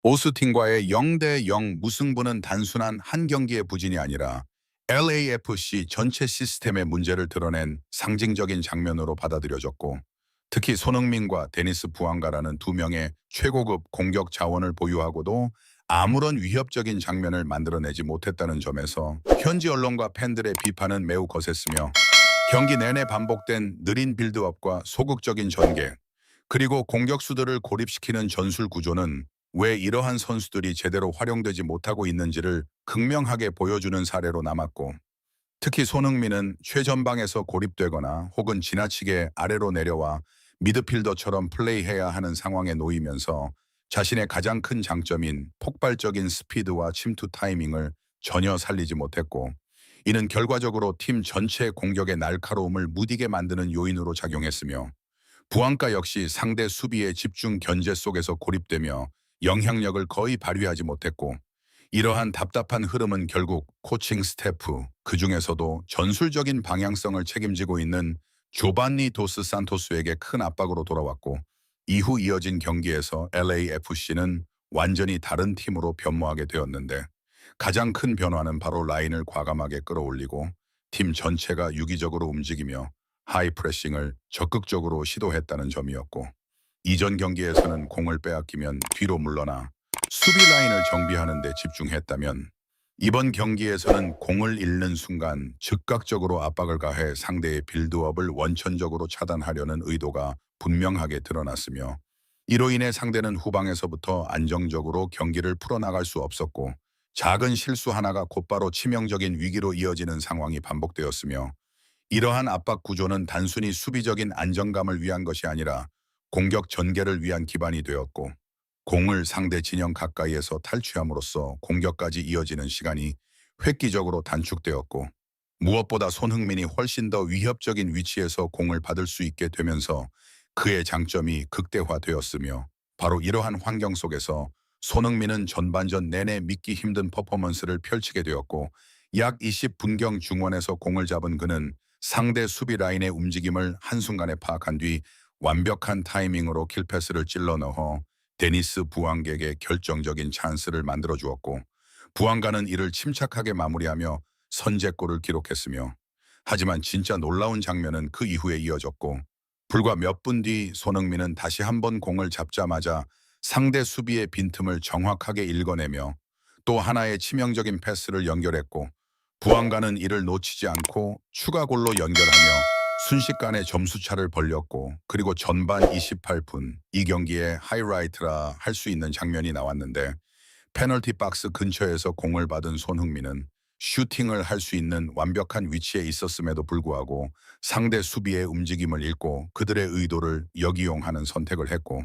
오스틴과의 0대0 무승부는 단순한 한 경기의 부진이 아니라 LAFC 전체 시스템의 문제를 드러낸 상징적인 장면으로 받아들여졌고, 특히 손흥민과 데니스 부앙가라는 두 명의 최고급 공격 자원을 보유하고도 아무런 위협적인 장면을 만들어내지 못했다는 점에서 현지 언론과 팬들의 비판은 매우 거셌으며, 경기 내내 반복된 느린 빌드업과 소극적인 전개, 그리고 공격수들을 고립시키는 전술 구조는 왜 이러한 선수들이 제대로 활용되지 못하고 있는지를 극명하게 보여주는 사례로 남았고, 특히 손흥민은 최전방에서 고립되거나 혹은 지나치게 아래로 내려와 미드필더처럼 플레이해야 하는 상황에 놓이면서 자신의 가장 큰 장점인 폭발적인 스피드와 침투 타이밍을 전혀 살리지 못했고, 이는 결과적으로 팀 전체의 공격의 날카로움을 무디게 만드는 요인으로 작용했으며, 부안가 역시 상대 수비의 집중 견제 속에서 고립되며 영향력을 거의 발휘하지 못했고, 이러한 답답한 흐름은 결국 코칭 스태프, 그중에서도 전술적인 방향성을 책임지고 있는 조반니 도스 산토스에게 큰 압박으로 돌아왔고, 이후 이어진 경기에서 LAFC는 완전히 다른 팀으로 변모하게 되었는데, 가장 큰 변화는 바로 라인을 과감하게 끌어올리고 팀 전체가 유기적으로 움직이며 하이 프레싱을 적극적으로 시도했다는 점이었고, 이전 경기에서는 공을 빼앗기면 뒤로 물러나 수비 라인을 정비하는 데 집중했다면, 이번 경기에서는 공을 잃는 순간 즉각적으로 압박을 가해 상대의 빌드업을 원천적으로 차단하려는 의도가 분명하게 드러났으며, 이로 인해 상대는 후방에서부터 안정적으로 경기를 풀어나갈 수 없었고, 작은 실수 하나가 곧바로 치명적인 위기로 이어지는 상황이 반복되었으며, 이러한 압박 구조는 단순히 수비적인 안정감을 위한 것이 아니라 공격 전개를 위한 기반이 되었고, 공을 상대 진영 가까이에서 탈취함으로써 공격까지 이어지는 시간이 획기적으로 단축되었고, 무엇보다 손흥민이 훨씬 더 위협적인 위치에서 공을 받을 수 있게 되면서 그의 장점이 극대화되었으며, 바로 이러한 환경 속에서 손흥민은 전반전 내내 믿기 힘든 퍼포먼스를 펼치게 되었고, 약 20분경 중원에서 공을 잡은 그는 상대 수비 라인의 움직임을 한순간에 파악한 뒤 완벽한 타이밍으로 킬패스를 찔러 넣어 데니스 부앙객에게 결정적인 찬스를 만들어 주었고, 부앙가는 이를 침착하게 마무리하며 선제골을 기록했으며, 하지만 진짜 놀라운 장면은 그 이후에 이어졌고, 불과 몇 분 뒤 손흥민은 다시 한번 공을 잡자마자 상대 수비의 빈틈을 정확하게 읽어내며 또 하나의 치명적인 패스를 연결했고, 부안가는 이를 놓치지 않고 추가골로 연결하며 순식간에 점수차를 벌렸고, 그리고 전반 28분 이 경기의 하이라이트라 할 수 있는 장면이 나왔는데, 페널티 박스 근처에서 공을 받은 손흥민은 슈팅을 할 수 있는 완벽한 위치에 있었음에도 불구하고 상대 수비의 움직임을 읽고 그들의 의도를 역이용하는 선택을 했고,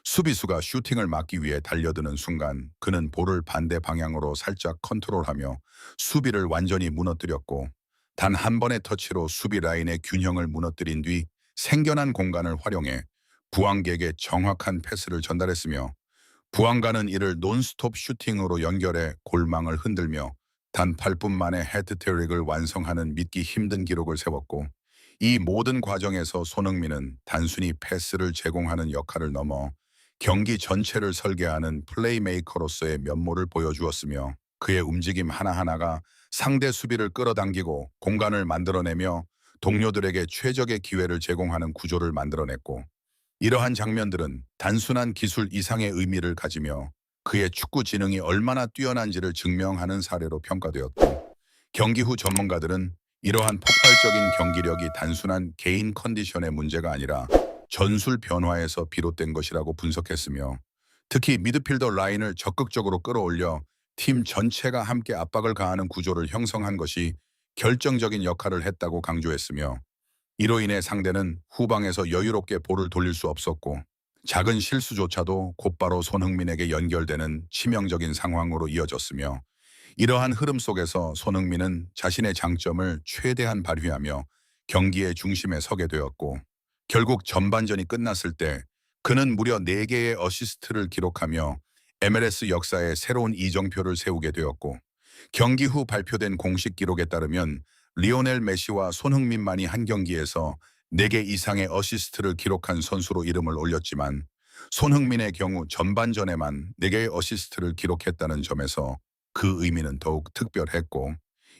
수비수가 슈팅을 막기 위해 달려드는 순간 그는 볼을 반대 방향으로 살짝 컨트롤하며 수비를 완전히 무너뜨렸고, 단 한 번의 터치로 수비 라인의 균형을 무너뜨린 뒤 생겨난 공간을 활용해 부앙객에게 정확한 패스를 전달했으며, 부앙가는 이를 논스톱 슈팅으로 연결해 골망을 흔들며 단 8분 만에 헤트트릭을 완성하는 믿기 힘든 기록을 세웠고, 이 모든 과정에서 손흥민은 단순히 패스를 제공하는 역할을 넘어 경기 전체를 설계하는 플레이메이커로서의 면모를 보여주었으며, 그의 움직임 하나하나가 상대 수비를 끌어당기고 공간을 만들어내며 동료들에게 최적의 기회를 제공하는 구조를 만들어냈고, 이러한 장면들은 단순한 기술 이상의 의미를 가지며 그의 축구 지능이 얼마나 뛰어난지를 증명하는 사례로 평가되었고, 경기 후 전문가들은 이러한 폭발적인 경기력이 단순한 개인 컨디션의 문제가 아니라 전술 변화에서 비롯된 것이라고 분석했으며, 특히 미드필더 라인을 적극적으로 끌어올려 팀 전체가 함께 압박을 가하는 구조를 형성한 것이 결정적인 역할을 했다고 강조했으며, 이로 인해 상대는 후방에서 여유롭게 볼을 돌릴 수 없었고, 작은 실수조차도 곧바로 손흥민에게 연결되는 치명적인 상황으로 이어졌으며, 이러한 흐름 속에서 손흥민은 자신의 장점을 최대한 발휘하며 경기의 중심에 서게 되었고, 결국 전반전이 끝났을 때 그는 무려 4개의 어시스트를 기록하며 MLS 역사에 새로운 이정표를 세우게 되었고, 경기 후 발표된 공식 기록에 따르면 리오넬 메시와 손흥민만이 한 경기에서 4개 이상의 어시스트를 기록한 선수로 이름을 올렸지만, 손흥민의 경우 전반전에만 4개의 어시스트를 기록했다는 점에서 그 의미는 더욱 특별했고,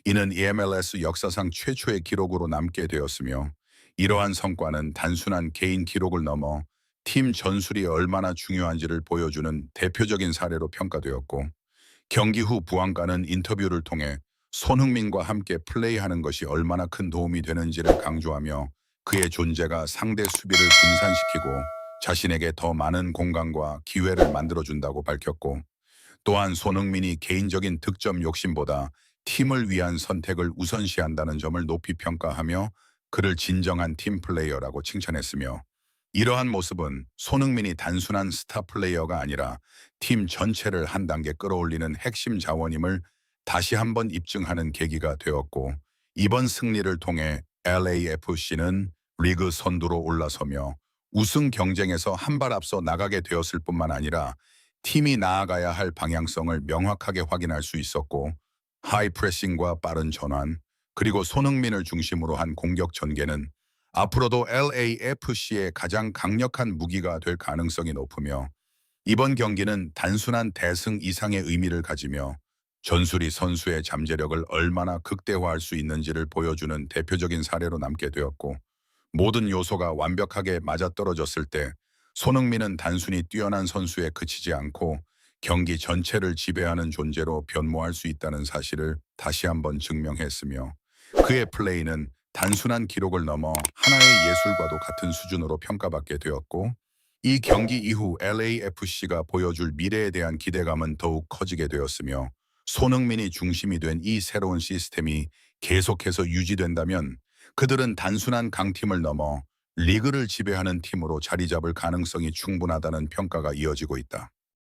이는 MLS 역사상 최초의 기록으로 남게 되었으며, 이러한 성과는 단순한 개인 기록을 넘어 팀 전술이 얼마나 중요한지를 보여주는 대표적인 사례로 평가되었고, 경기 후 부안가는 인터뷰를 통해 손흥민과 함께 플레이하는 것이 얼마나 큰 도움이 되는지를 강조하며, 그의 존재가 상대 수비를 분산시키고 자신에게 더 많은 공간과 기회를 만들어준다고 밝혔고, 또한 손흥민이 개인적인 득점 욕심보다 팀을 위한 선택을 우선시한다는 점을 높이 평가하며 그를 진정한 팀 플레이어라고 칭찬했으며, 이러한 모습은 손흥민이 단순한 스타 플레이어가 아니라 팀 전체를 한 단계 끌어올리는 핵심 자원임을 다시 한번 입증하는 계기가 되었고, 이번 승리를 통해 LAFC는 리그 선두로 올라서며 우승 경쟁에서 한 발 앞서 나가게 되었을 뿐만 아니라 팀이 나아가야 할 방향성을 명확하게 확인할 수 있었고, 하이 프레싱과 빠른 전환, 그리고 손흥민을 중심으로 한 공격 전개는 앞으로도 LAFC의 가장 강력한 무기가 될 가능성이 높으며, 이번 경기는 단순한 대승 이상의 의미를 가지며 전술이 선수의 잠재력을 얼마나 극대화할 수 있는지를 보여주는 대표적인 사례로 남게 되었고, 모든 요소가 완벽하게 맞아떨어졌을 때 손흥민은 단순히 뛰어난 선수에 그치지 않고 경기 전체를 지배하는 존재로 변모할 수 있다는 사실을 다시 한번 증명했으며, 그의 플레이는 단순한 기록을 넘어 하나의 예술과도 같은 수준으로 평가받게 되었고, 이 경기 이후 LAFC가 보여줄 미래에 대한 기대감은 더욱 커지게 되었으며, 손흥민이 중심이 된 이 새로운 시스템이 계속해서 유지된다면 그들은 단순한 강팀을 넘어 리그를 지배하는 팀으로 자리 잡을 가능성이 충분하다는 평가가 이어지고 있다.